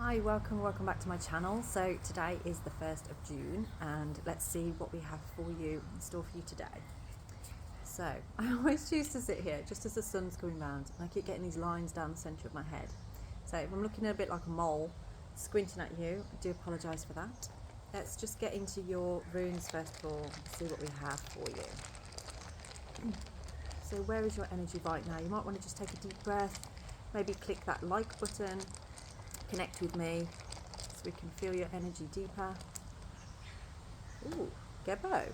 Hi, welcome back to my channel. So today is the 1st of June and let's see what we have for you in store for you today. So I always choose to sit here just as the sun's coming round and I keep getting these lines down the centre of my head. So if I'm looking a bit like a mole squinting at you, I do apologise for that. Let's just get into your runes first of all and see what we have for you. So where is your energy right now? You might want to just take a deep breath, maybe click that like button, connect with me so we can feel your energy deeper. Ooh, Gebo,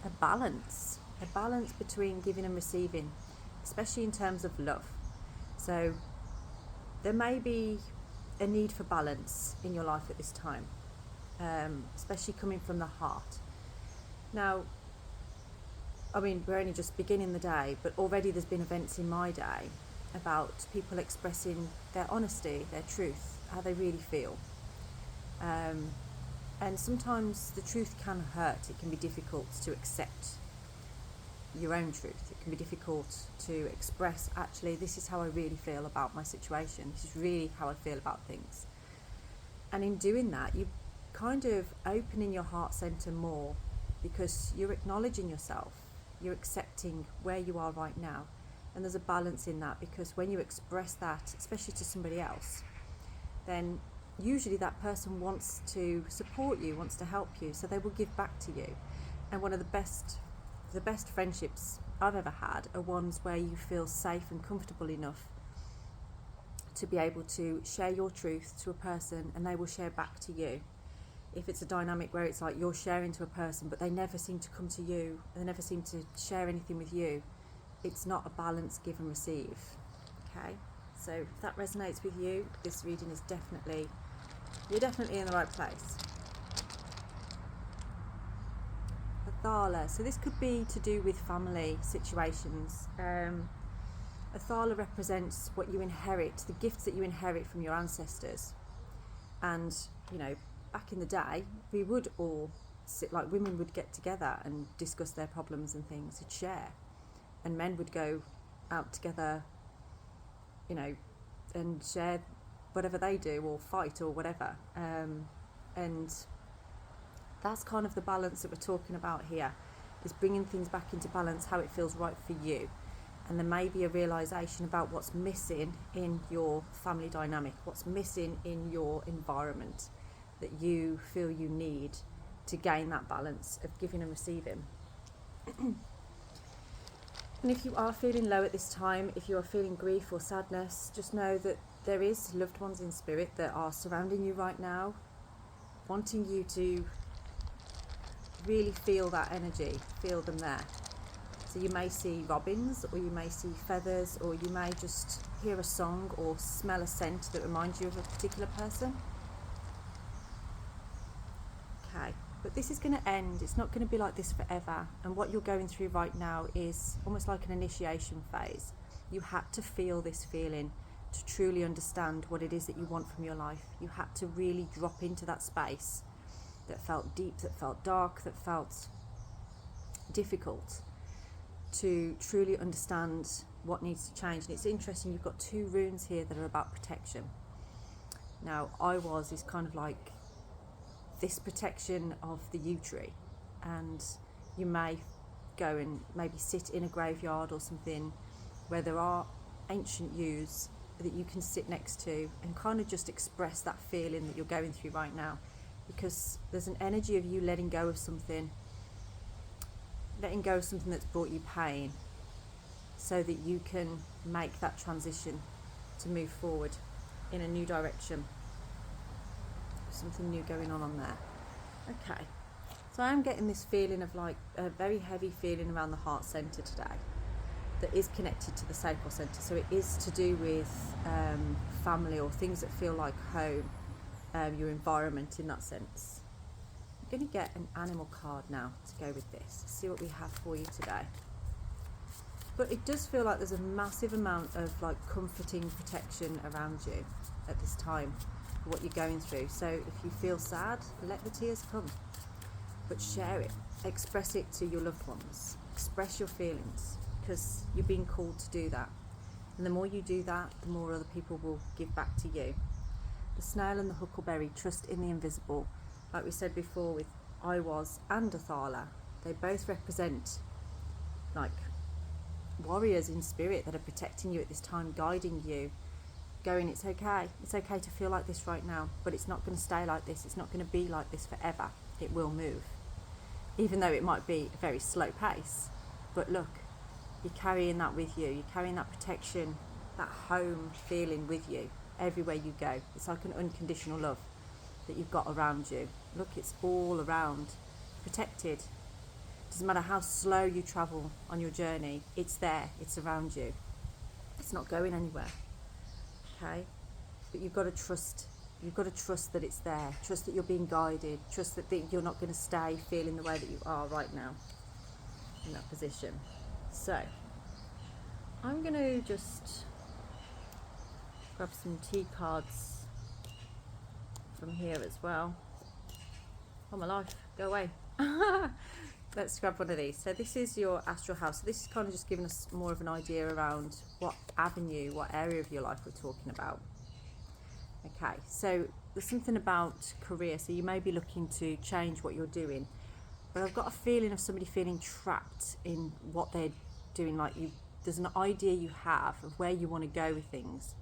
a balance between giving and receiving, especially in terms of love. So there may be a need for balance in your life at this time, especially coming from the heart. Now, I mean, we're only just beginning the day, but already there's been events in my day about people expressing their honesty, their truth, how they really feel. And sometimes the truth can hurt. It can be difficult to accept your own truth. It can be difficult to express, actually, this is how I really feel about my situation. This is really how I feel about things. And in doing that, you're kind of opening your heart center more because you're acknowledging yourself. You're accepting where you are right now. And there's a balance in that because when you express that, especially to somebody else, then usually that person wants to support you, wants to help you, so they will give back to you. And one of the best friendships I've ever had are ones where you feel safe and comfortable enough to be able to share your truth to a person and they will share back to you. If it's a dynamic where it's like you're sharing to a person but they never seem to come to you, they never seem to share anything with you, it's not a balanced give and receive. Okay, so if that resonates with you, this reading is you're definitely in the right place. Athala, so this could be to do with family situations. Athala represents what you inherit, the gifts that you inherit from your ancestors. And you know, back in the day, we would all sit, like women would get together and discuss their problems and things and share. And men would go out together, you know, and share whatever they do or fight or whatever. And that's kind of the balance that we're talking about here, is bringing things back into balance, how it feels right for you. And there may be a realisation about what's missing in your family dynamic, what's missing in your environment that you feel you need to gain that balance of giving and receiving. And if you are feeling low at this time, if you are feeling grief or sadness, just know that there is loved ones in spirit that are surrounding you right now, wanting you to really feel that energy, feel them there. So you may see robins, or you may see feathers, or you may just hear a song or smell a scent that reminds you of a particular person. Okay. But this is going to end. It's not going to be like this forever. And what you're going through right now is almost like an initiation phase. You had to feel this feeling to truly understand what it is that you want from your life. You had to really drop into that space that felt deep, that felt dark, that felt difficult, to truly understand what needs to change. And it's interesting, you've got two runes here that are about protection. Now, is kind of like this protection of the yew tree, and you may go and maybe sit in a graveyard or something where there are ancient yews that you can sit next to and kind of just express that feeling that you're going through right now, because there's an energy of you letting go of something that's brought you pain, so that you can make that transition to move forward in a new direction. Something new going on there. Okay, so I'm getting this feeling of like a very heavy feeling around the heart center today that is connected to the sacral center. So it is to do with family or things that feel like home, your environment in that sense. I'm going to get an animal card now to go with this, see what we have for you today. But it does feel like there's a massive amount of like comforting protection around you at this time, what you're going through. So if you feel sad, let the tears come, but share it, express it to your loved ones, express your feelings, because you're being called to do that. And the more you do that, the more other people will give back to you. The snail and the huckleberry trust in the invisible. Like we said before with I Was and Othala, they both represent like warriors in spirit that are protecting you at this time, guiding you, going, it's okay to feel like this right now, but it's not going to stay like this, it's not going to be like this forever, it will move, even though it might be a very slow pace. But look, you're carrying that with you, you're carrying that protection, that home feeling with you everywhere you go. It's like an unconditional love that you've got around you. Look, it's all around, protected. Doesn't matter how slow you travel on your journey, it's there, it's around you, it's not going anywhere. Okay, but you've got to trust that it's there, trust that you're being guided, trust that you're not going to stay feeling the way that you are right now in that position. So I'm going to just grab some tea cards from here as well. Oh my life, go away. Let's grab one of these. So this is your astral house. So this is kind of just giving us more of an idea around what avenue, what area of your life we're talking about. Okay, so there's something about career. So you may be looking to change what you're doing, but I've got a feeling of somebody feeling trapped in what they're doing. Like there's an idea you have of where you want to go with things,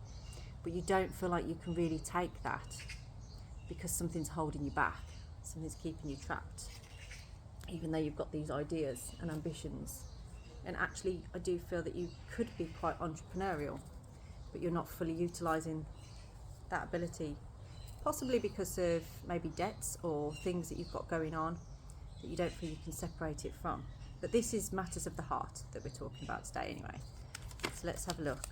but you don't feel like you can really take that because something's holding you back, something's keeping you trapped, even though you've got these ideas and ambitions. And actually, I do feel that you could be quite entrepreneurial, but you're not fully utilising that ability, possibly because of maybe debts or things that you've got going on that you don't feel you can separate it from. But this is matters of the heart that we're talking about today anyway. So let's have a look.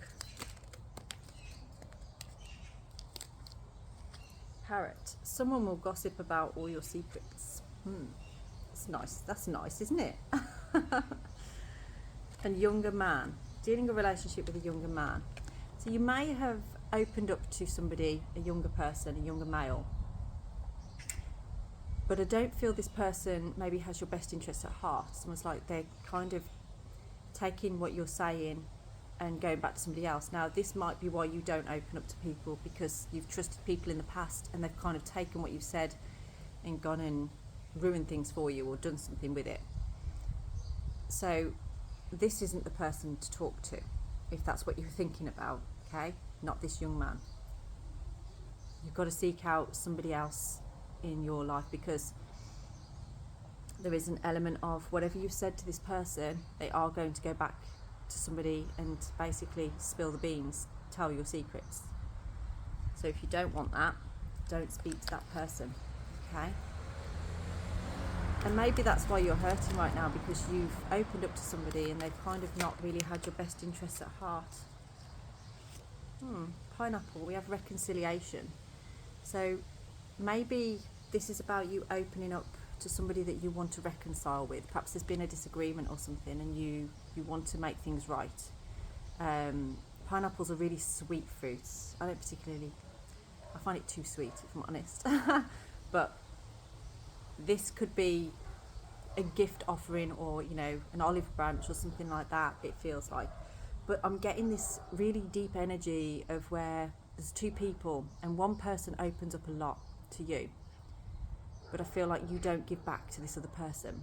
Parrot. Someone will gossip about all your secrets. That's nice, isn't it? And younger man, dealing a relationship with a younger man. So you may have opened up to somebody, a younger person, a younger male, but I don't feel this person maybe has your best interests at heart. It's almost like they're kind of taking what you're saying and going back to somebody else. Now, this might be why you don't open up to people, because you've trusted people in the past and they've kind of taken what you've said and gone and ruined things for you or done something with it. So this isn't the person to talk to if that's what you're thinking about, okay? Not this young man. You've got to seek out somebody else in your life, because there is an element of whatever you've said to this person, they are going to go back to somebody and basically spill the beans, tell your secrets. So if you don't want that, don't speak to that person, okay? And maybe that's why you're hurting right now, because you've opened up to somebody and they've kind of not really had your best interests at heart. Pineapple, we have reconciliation. So maybe this is about you opening up to somebody that you want to reconcile with. Perhaps there's been a disagreement or something and you want to make things right. Pineapples are really sweet fruits. I find it too sweet, if I'm honest. But this could be a gift offering, or an olive branch or something like that, it feels like. But I'm getting this really deep energy of where there's two people and one person opens up a lot to you, but I feel like you don't give back to this other person,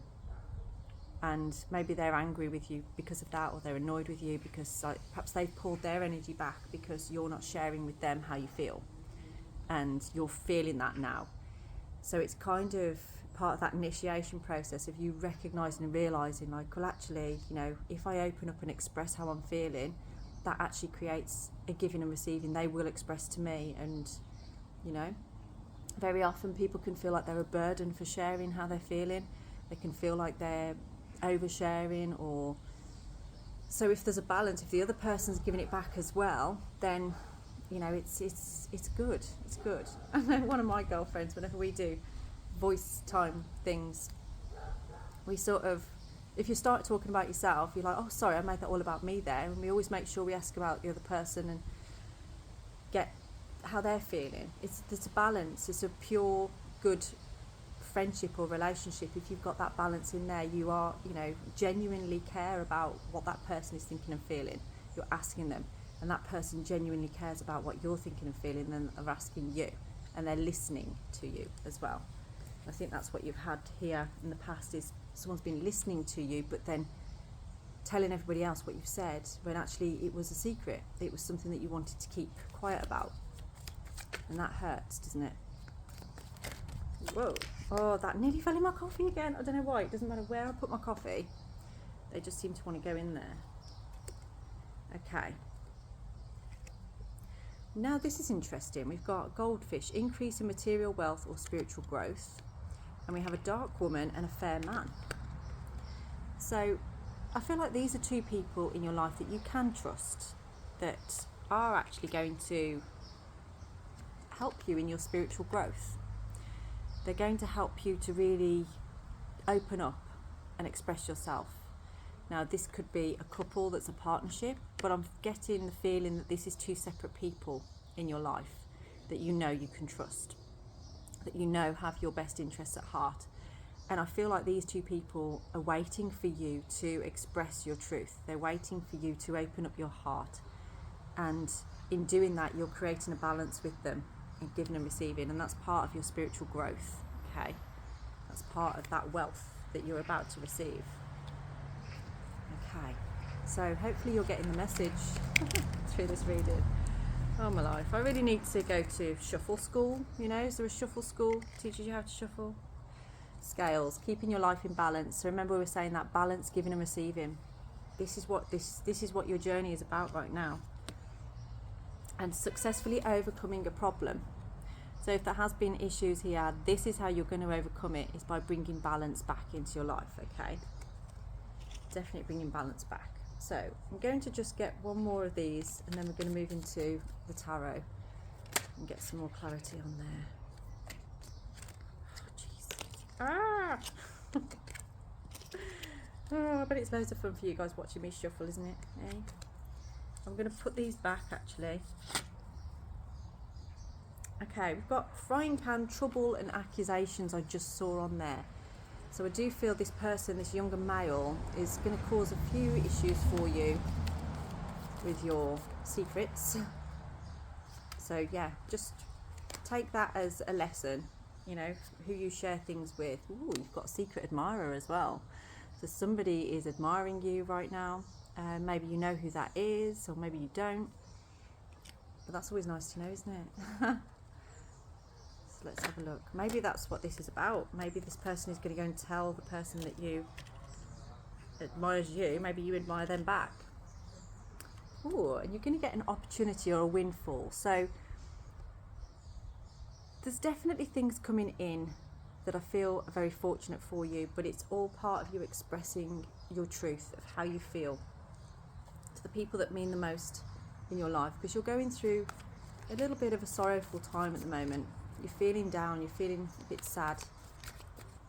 and maybe they're angry with you because of that, or they're annoyed with you because perhaps they've pulled their energy back because you're not sharing with them how you feel, and you're feeling that now. So it's kind of part of that initiation process of you recognising and realising, like, well, actually, if I open up and express how I'm feeling, that actually creates a giving and receiving. They will express to me, and very often people can feel like they're a burden for sharing how they're feeling. They can feel like they're oversharing, or so if there's a balance, if the other person's giving it back as well, then it's good. It's good. I know one of my girlfriends, whenever we do voice time things, we sort of, if you start talking about yourself, you're like, oh sorry, I made that all about me there, and we always make sure we ask about the other person and get how they're feeling. There's a balance. It's a pure good friendship or relationship. If you've got that balance in there, you are genuinely care about what that person is thinking and feeling. You're asking them, and that person genuinely cares about what you're thinking and feeling, then they're asking you, and they're listening to you as well. I think that's what you've had here in the past, is someone's been listening to you, but then telling everybody else what you've said, when actually it was a secret. It was something that you wanted to keep quiet about. And that hurts, doesn't it? Whoa. Oh, that nearly fell in my coffee again. I don't know why. It doesn't matter where I put my coffee. They just seem to want to go in there. Okay. Now this is interesting. We've got goldfish, increase in material wealth or spiritual growth. And we have a dark woman and a fair man. So I feel like these are two people in your life that you can trust, that are actually going to help you in your spiritual growth. They're going to help you to really open up and express yourself. Now this could be a couple that's a partnership, but I'm getting the feeling that this is two separate people in your life that you know you can trust, that you know have your best interests at heart. And I feel like these two people are waiting for you to express your truth. They're waiting for you to open up your heart. And in doing that, you're creating a balance with them and giving and receiving. And that's part of your spiritual growth, okay? That's part of that wealth that you're about to receive. Okay, so hopefully you're getting the message through this reading. Oh my life, I really need to go to shuffle school. You know, is there a shuffle school teaches you how to shuffle? Scales, keeping your life in balance. So remember, we were saying that balance, giving and receiving. This is what your journey is about right now. And successfully overcoming a problem. So if there has been issues here, this is how you're going to overcome it, is by bringing balance back into your life, okay? Definitely bringing balance back. So I'm going to just get one more of these, and then we're going to move into the tarot and get some more clarity on there. Ah! Oh, I bet it's loads of fun for you guys watching me shuffle, isn't it? Eh? I'm going to put these back actually. Okay, we've got frying pan, trouble and accusations I just saw on there. So I do feel this person, this younger male, is going to cause a few issues for you with your secrets. So yeah, just take that as a lesson. You know, who you share things with. Ooh, you've got a secret admirer as well. So somebody is admiring you right now. Maybe you know who that is, or maybe you don't. But that's always nice to know, isn't it? So let's have a look. Maybe that's what this is about. Maybe this person is going to go and tell the person that you admires you. Maybe you admire them back. Ooh, and you're going to get an opportunity or a windfall. So there's definitely things coming in that I feel are very fortunate for you, but it's all part of you expressing your truth of how you feel to the people that mean the most in your life, because you're going through a little bit of a sorrowful time at the moment. You're feeling down, you're feeling a bit sad,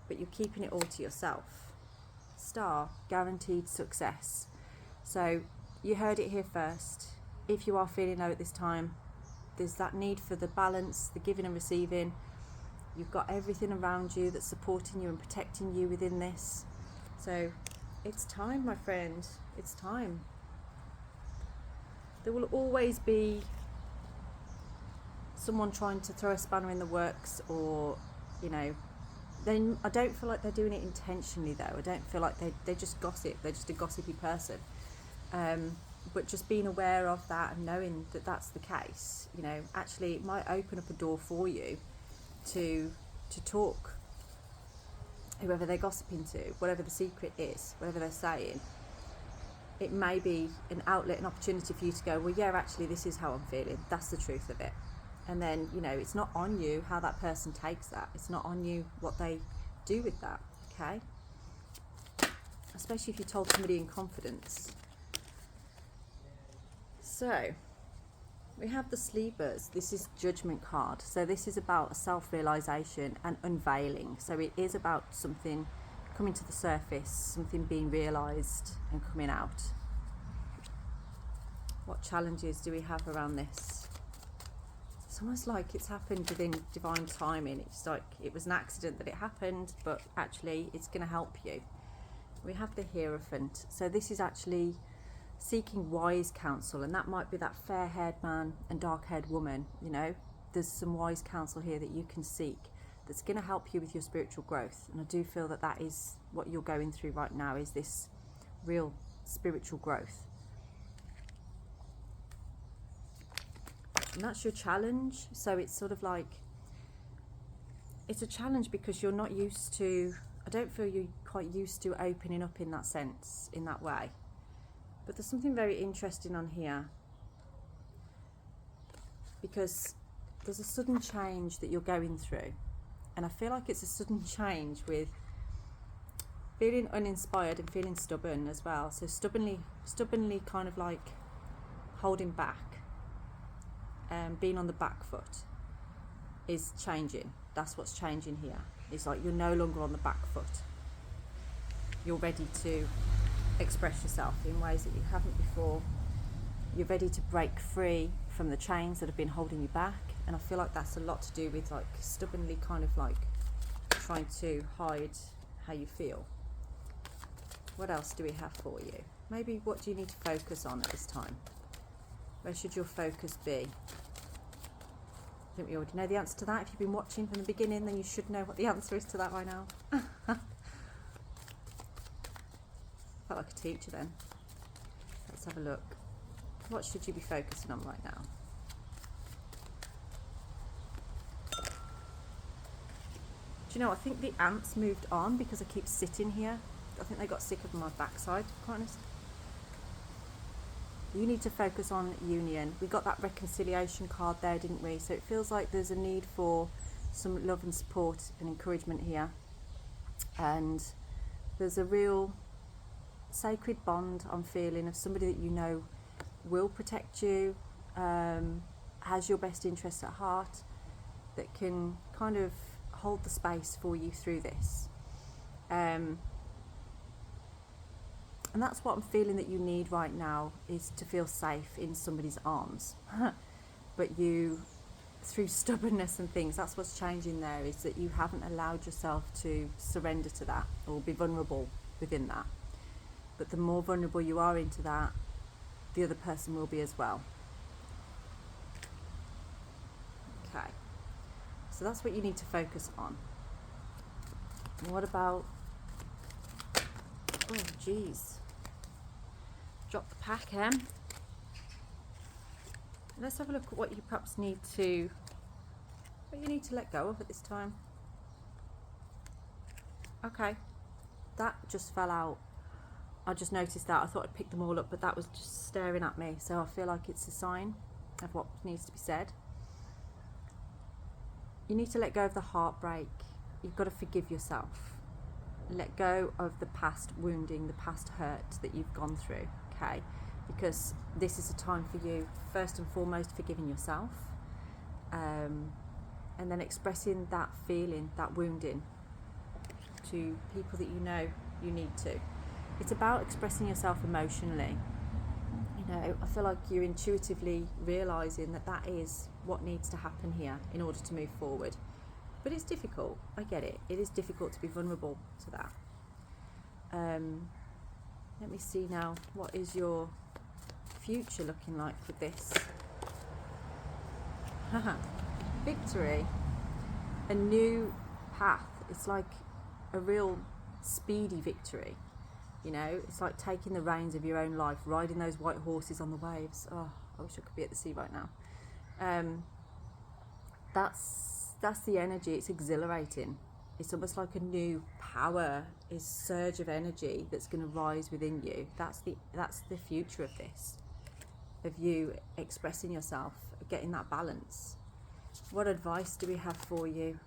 but you're keeping it all to yourself. Star, guaranteed success. So you heard it here first. If you are feeling low at this time, there's that need for the balance, the giving and receiving. You've got everything around you that's supporting you and protecting you within this. So it's time, my friend. It's time. There will always be someone trying to throw a spanner in the works, or, you know, then I don't feel like they're doing it intentionally though. I don't feel like they just gossip. They're just a gossipy person. But just being aware of that and knowing that that's the case, you know, actually it might open up a door for you to talk, whoever they're gossiping to, whatever the secret is, whatever they're saying. It may be an outlet, an opportunity for you to go, well, yeah, actually this is how I'm feeling. That's the truth of it. And then, you know, it's not on you how that person takes that. It's not on you what they do with that, okay? Especially if you told somebody in confidence. So, we have the sleepers. This is judgment card. So this is about self-realization and unveiling. So it is about something coming to the surface, something being realized and coming out. What challenges do we have around this? It's almost like it's happened within divine timing. It's like it was an accident that it happened, but actually it's going to help you. We have the Hierophant. So this is actually seeking wise counsel, and that might be that fair-haired man and dark-haired woman. You know, there's some wise counsel here that you can seek that's going to help you with your spiritual growth. And I do feel that that is what you're going through right now, is this real spiritual growth. And that's your challenge. So it's sort of like, it's a challenge because you're not used to, I don't feel you're quite used to opening up in that sense, in that way. But there's something very interesting on here, because there's a sudden change that you're going through. And I feel like it's a sudden change with feeling uninspired and feeling stubborn as well. So stubbornly kind of like holding back and being on the back foot is changing. That's what's changing here. It's like you're no longer on the back foot. You're ready to express yourself in ways that you haven't before. You're ready to break free from the chains that have been holding you back. And I feel like that's a lot to do with like stubbornly kind of like trying to hide how you feel. What else do we have for you? Maybe what do you need to focus on at this time? Where should your focus be? I think we already know the answer to that. If you've been watching from the beginning, then you should know what the answer is to that right now. Felt like a teacher then. Let's have a look. What should you be focusing on right now? Do you know, I think the ants moved on because I keep sitting here. I think they got sick of my backside, to be quite honest. You need to focus on union. We got that reconciliation card there, didn't we? So it feels like there's a need for some love and support and encouragement here. And there's a real sacred bond I'm feeling of somebody that you know will protect you, has your best interests at heart, that can kind of hold the space for you through this. And that's what I'm feeling that you need right now, is to feel safe in somebody's arms. But you, through stubbornness and things, that's what's changing there, is that you haven't allowed yourself to surrender to that or be vulnerable within that. But the more vulnerable you are into that, the other person will be as well. Okay, so that's what you need to focus on. And what about, oh geez, drop the pack, Let's have a look at what you perhaps need to, what you need to let go of at this time. Okay, that just fell out. I just noticed that. I thought I'd pick them all up, but that was just staring at me. So I feel like it's a sign of what needs to be said. You need to let go of the heartbreak. You've got to forgive yourself. Let go of the past wounding, the past hurt that you've gone through, okay? Because this is a time for you, first and foremost, forgiving yourself, and then expressing that feeling, that wounding, to people that you know you need to. It's about expressing yourself emotionally. You know, I feel like you're intuitively realising that that is what needs to happen here in order to move forward. But it's difficult, I get it. It is difficult to be vulnerable to that. Let me see now, what is your future looking like with this? Victory, a new path. It's like a real speedy victory. You know, it's like taking the reins of your own life, riding those white horses on the waves. Oh, I wish I could be at the sea right now. That's the energy. It's exhilarating. It's almost like a new power, a surge of energy that's going to rise within you. That's the future of this, of you expressing yourself, getting that balance. What advice do we have for you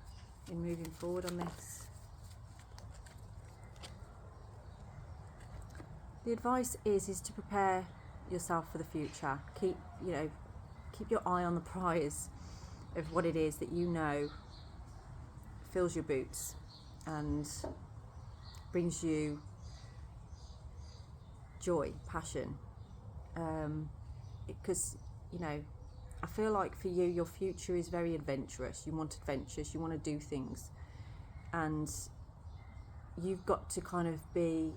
in moving forward on this? The advice is to prepare yourself for the future. Keep your eye on the prize of what it is that you know fills your boots and brings you joy, passion. Because, you know, I feel like for you, your future is very adventurous. You want adventures, you want to do things. And you've got to kind of be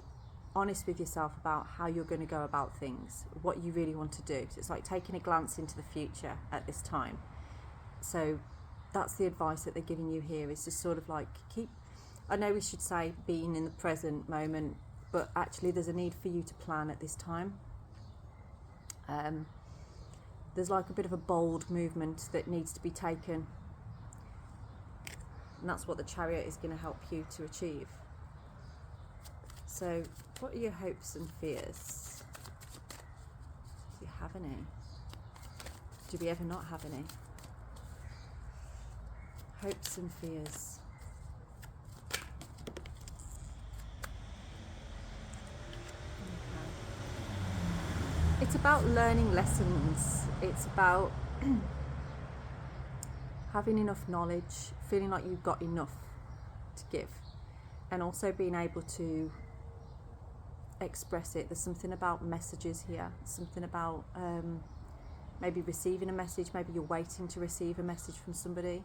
honest with yourself about how you're going to go about things, what you really want to do. So it's like taking a glance into the future at this time. So that's the advice that they're giving you here, is to sort of like I know we should say being in the present moment, but actually there's a need for you to plan at this time. There's like a bit of a bold movement that needs to be taken, and that's what the Chariot is going to help you to achieve. So what are your hopes and fears? Do you have any? Do we ever not have any? Hopes and fears. It's about learning lessons. It's about having enough knowledge, feeling like you've got enough to give, and also being able to express it. There's something about messages here, something about maybe receiving a message, maybe you're waiting to receive a message from somebody.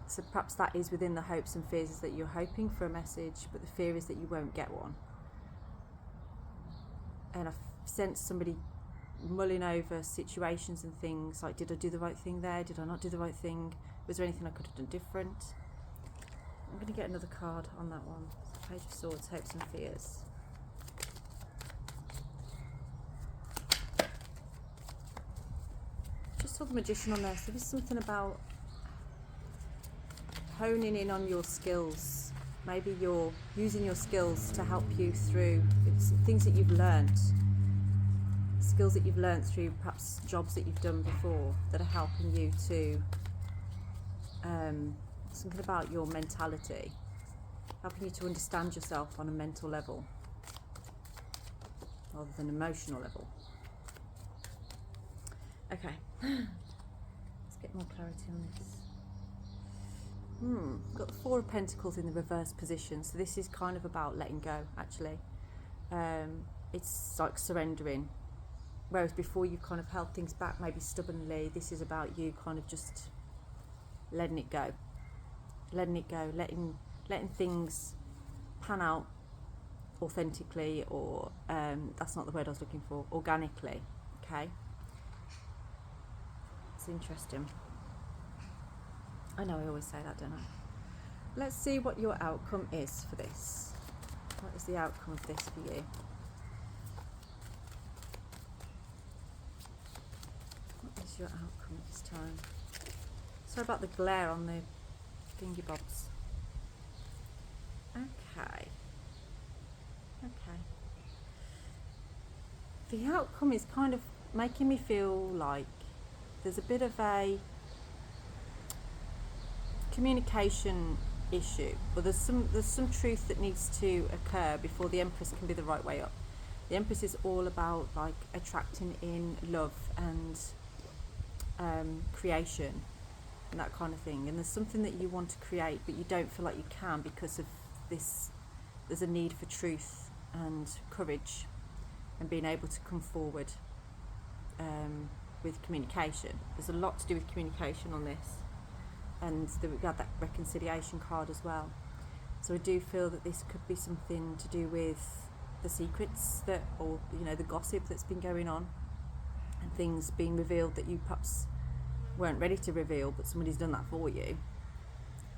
So perhaps that is within the hopes and fears, is that you're hoping for a message, but the fear is that you won't get one. And I've sensed somebody mulling over situations and things, like, did I do the right thing there? Did I not do the right thing? Was there anything I could have done different? I'm going to get another card on that one. Page of Swords, hopes and fears. Just saw the Magician on there, so there's something about honing in on your skills. Maybe you're using your skills to help you through things that you've learned, skills that you've learned through perhaps jobs that you've done before that are helping you to something about your mentality, helping you to understand yourself on a mental level rather than emotional level. Okay, let's get more clarity on this. Got the Four of Pentacles in the reverse position, so this is kind of about letting go, actually. It's like surrendering, whereas before you kind of held things back, maybe stubbornly. This is about you kind of just letting it go, letting things pan out authentically, or that's not the word I was looking for, organically. Okay, it's interesting. I know I always say that, don't I? Let's see what your outcome is for this. What is the outcome of this for you? What is your outcome this time? Sorry about the glare on the thingy bobs. Okay. Okay. The outcome is kind of making me feel like there's a bit of a communication issue, or there's some truth that needs to occur before the Empress can be the right way up. The Empress is all about like attracting in love and creation and that kind of thing, and there's something that you want to create but you don't feel like you can because of this. There's a need for truth and courage and being able to come forward with communication. There's a lot to do with communication on this. And we got that reconciliation card as well. So I do feel that this could be something to do with the secrets that, or the gossip that's been going on, and things being revealed that you perhaps weren't ready to reveal, but somebody's done that for you.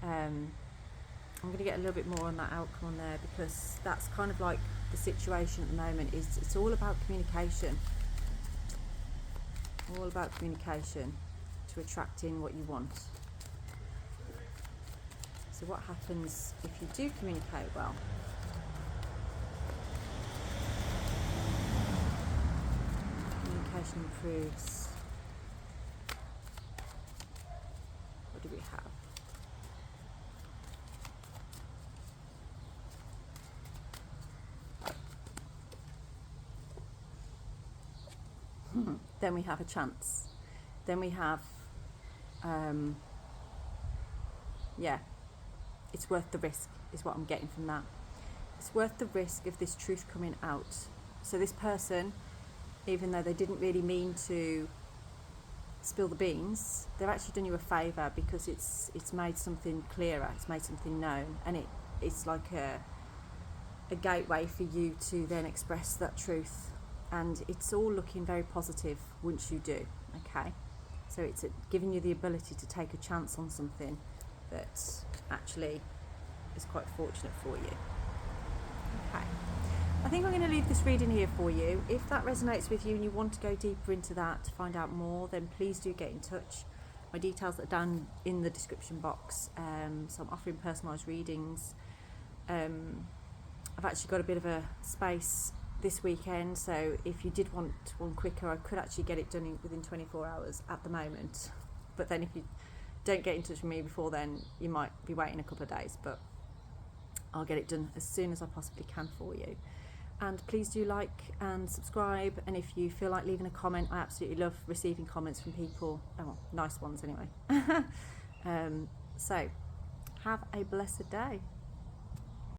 I'm going to get a little bit more on that outcome on there, because that's kind of like the situation at the moment. Is it's all about communication. All about communication to attract in what you want. So what happens if you do communicate well? Communication improves. What do we have? Then we have a chance. Then we have, it's worth the risk, is what I'm getting from that. It's worth the risk of this truth coming out. So this person, even though they didn't really mean to spill the beans, they've actually done you a favour, because it's made something clearer, it's made something known, and it's like a gateway for you to then express that truth, and it's all looking very positive once you do. Okay, so it's giving you the ability to take a chance on something that actually is quite fortunate for you. Okay, I think I'm going to leave this reading here for you. If that resonates with you and you want to go deeper into that to find out more, then please do get in touch. My details are down in the description box. So I'm offering personalised readings. I've actually got a bit of a space this weekend, so if you did want one quicker, I could actually get it done within 24 hours at the moment. But then if you don't get in touch with me before then, you might be waiting a couple of days, but I'll get it done as soon as I possibly can for you. And please do like and subscribe, and if you feel like leaving a comment, I absolutely love receiving comments from people, nice ones anyway. So have a blessed day.